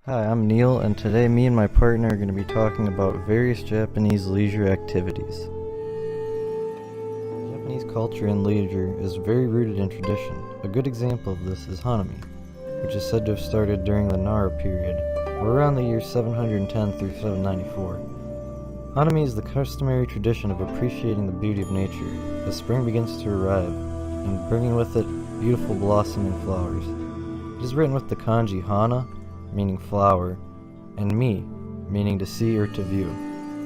Hi, I'm Neil, and today me and my partner are going to be talking about various Japanese leisure activities. Japanese culture and leisure is very rooted in tradition. A good example of this is hanami, which is said to have started during the Nara period, or around the years 710 through 794. Hanami is the customary tradition of appreciating the beauty of nature as spring begins to arrive, and bringing with it beautiful blossoming flowers. It is written with the kanji hana, meaning flower, and mi, meaning to see or to view.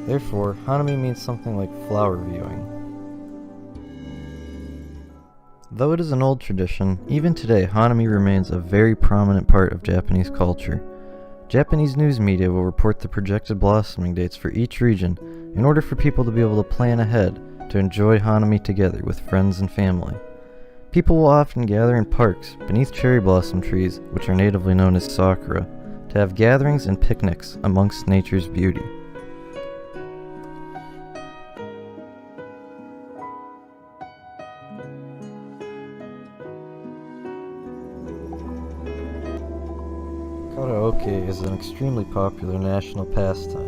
Therefore, hanami means something like flower viewing. Though it is an old tradition, even today hanami remains a very prominent part of Japanese culture. Japanese news media will report the projected blossoming dates for each region in order for people to be able to plan ahead to enjoy hanami together with friends and family. People will often gather in parks beneath cherry blossom trees, which are natively known as sakura, to have gatherings and picnics amongst nature's beauty. Karaoke is an extremely popular national pastime.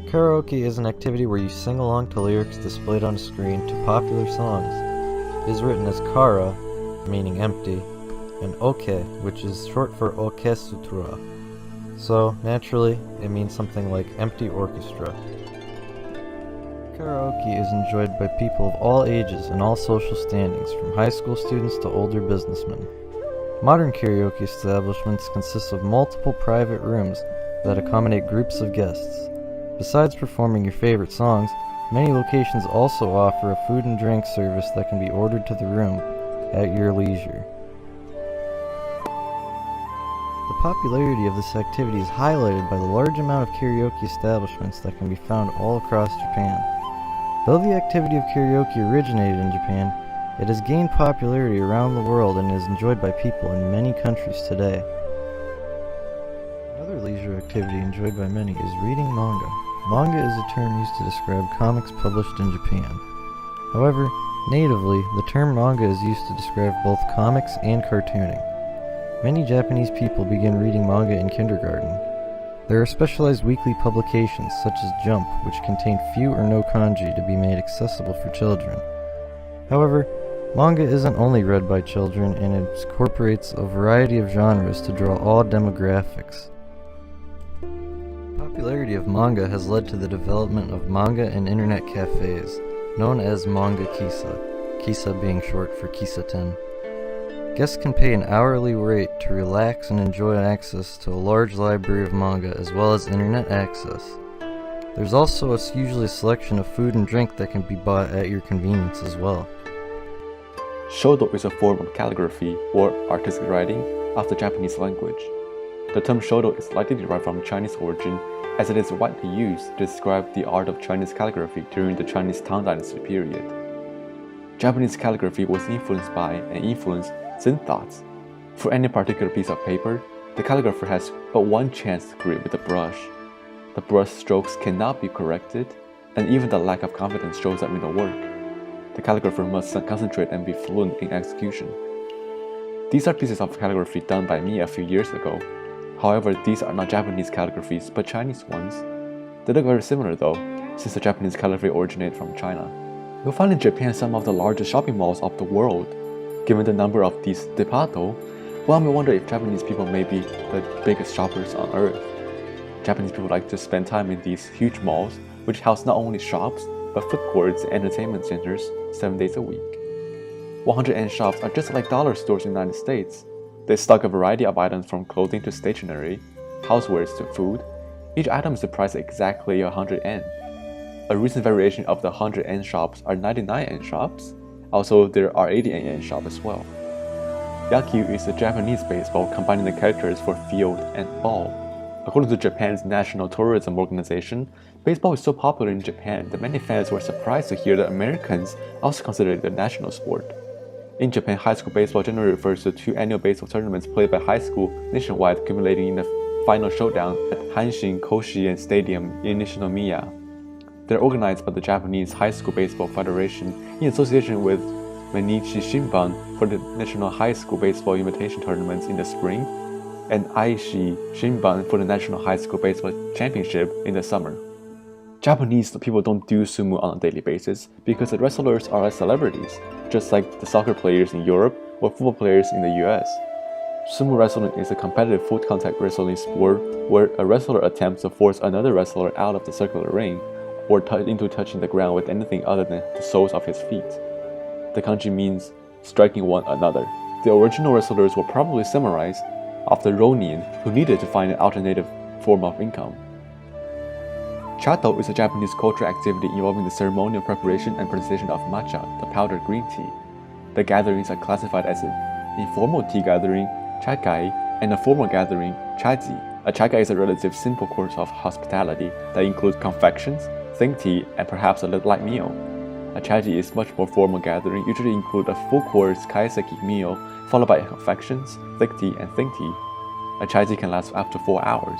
Karaoke is an activity where you sing along to lyrics displayed on a screen to popular songs. It is written as kara, meaning empty, and oke, which is short for orchestra. So, naturally, it means something like empty orchestra. Karaoke is enjoyed by people of all ages and all social standings, from high school students to older businessmen. Modern karaoke establishments consist of multiple private rooms that accommodate groups of guests. Besides performing your favorite songs, many locations also offer a food and drink service that can be ordered to the room at your leisure. The popularity of this activity is highlighted by the large amount of karaoke establishments that can be found all across Japan. Though the activity of karaoke originated in Japan, it has gained popularity around the world and is enjoyed by people in many countries today. Another leisure activity enjoyed by many is reading manga. Manga is a term used to describe comics published in Japan. However, natively, the term manga is used to describe both comics and cartooning. Many Japanese people begin reading manga in kindergarten. There are specialized weekly publications such as Jump, which contain few or no kanji to be made accessible for children. However, manga isn't only read by children, and it incorporates a variety of genres to draw all demographics. The popularity of manga has led to the development of manga and internet cafes, known as manga kisa, kisa being short for kisaten. Guests can pay an hourly rate to relax and enjoy access to a large library of manga as well as internet access. There's also usually a selection of food and drink that can be bought at your convenience as well. Shodo is a form of calligraphy or artistic writing of the Japanese language. The term shodo is likely derived from Chinese origin, as it is widely used to describe the art of Chinese calligraphy during the Chinese Tang Dynasty period. Japanese calligraphy was influenced by and influenced Zen thoughts. For any particular piece of paper, the calligrapher has but one chance to create with a brush. The brush strokes cannot be corrected, and even the lack of confidence shows up in the work. The calligrapher must concentrate and be fluent in execution. These are pieces of calligraphy done by me a few years ago. However, these are not Japanese calligraphies, but Chinese ones. They look very similar though, since the Japanese calligraphy originated from China. You'll find in Japan some of the largest shopping malls of the world. Given the number of these depato, one may wonder if Japanese people may be the biggest shoppers on earth. Japanese people like to spend time in these huge malls, which house not only shops, but food courts and entertainment centers 7 days a week. 100-yen shops are just like dollar stores in the United States. They stock a variety of items from clothing to stationery, housewares to food. Each item is priced exactly 100 yen. A recent variation of the 100-yen shops are 99-yen shops. Also, there are 80-yen shops as well. Yakkyu is a Japanese baseball combining the characters for field and ball. According to Japan's National Tourism Organization, baseball is so popular in Japan that many fans were surprised to hear that Americans also consider it a national sport. In Japan, high school baseball generally refers to two annual baseball tournaments played by high school nationwide, culminating in the final showdown at Hanshin Koshien Stadium in Nishinomiya. They're organized by the Japanese High School Baseball Federation in association with Mainichi Shinban for the National High School Baseball Invitation Tournaments in the spring and Aishi Shinban for the National High School Baseball Championship in the summer. Japanese people don't do sumo on a daily basis because the wrestlers are like celebrities, just like the soccer players in Europe or football players in the US. Sumo wrestling is a competitive full contact wrestling sport where a wrestler attempts to force another wrestler out of the circular ring or into touching the ground with anything other than the soles of his feet. The kanji means striking one another. The original wrestlers were probably samurais of the Ronin who needed to find an alternative form of income. Chato is a Japanese cultural activity involving the ceremonial preparation and presentation of matcha, the powdered green tea. The gatherings are classified as an informal tea gathering, chagai, and a formal gathering, chaji. A chagai is a relatively simple course of hospitality that includes confections, think tea, and perhaps a light meal. A chaji is much more formal gathering, usually include a full course kaiseki meal, followed by confections, thick tea, and think tea. A chaji can last up to 4 hours.